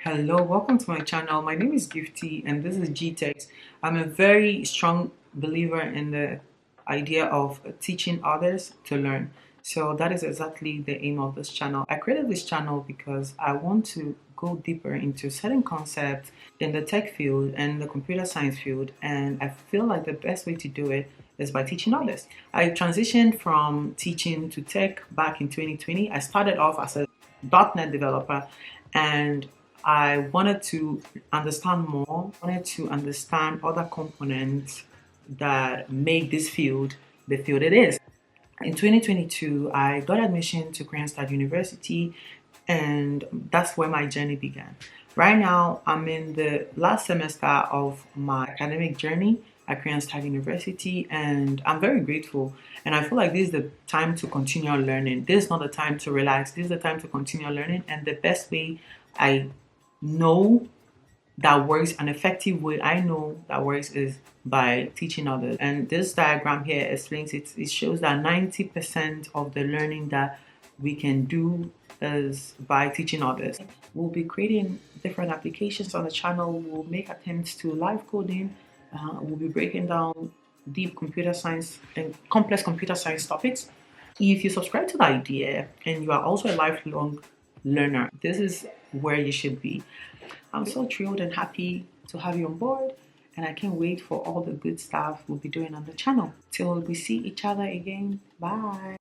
Hello, welcome to my channel. My name is Gifty and this is GEA TECHx. I'm a very strong believer in the idea of teaching others to learn. So that is exactly the aim of this channel. I created this channel because I want to go deeper into certain concepts in the tech field and the computer science field, and I feel like the best way to do it is by teaching others. I transitioned from teaching to tech back in 2020. I started off as a .NET developer, and I wanted to understand more, wanted to understand other components that make this field the field it is. In 2022, I got admission to Cruisin University, and that's where my journey began. Right now, I'm in the last semester of my academic journey at Cruisin University, and I'm very grateful. And I feel like this is the time to continue learning. This is not the time to relax. This is the time to continue learning. And the best way I know that works, an effective way I know that works, is by teaching others. And this diagram here explains it. It shows that 90% of the learning that we can do is by teaching others. We'll be creating different applications on the channel. We'll make attempts to live coding. We'll be breaking down deep computer science and complex computer science topics. If you subscribe to the idea and you are also a lifelong learner, this is where you should be. I'm so thrilled and happy to have you on board, and I can't wait for all the good stuff we'll be doing on the channel. Till we see each other again. Bye.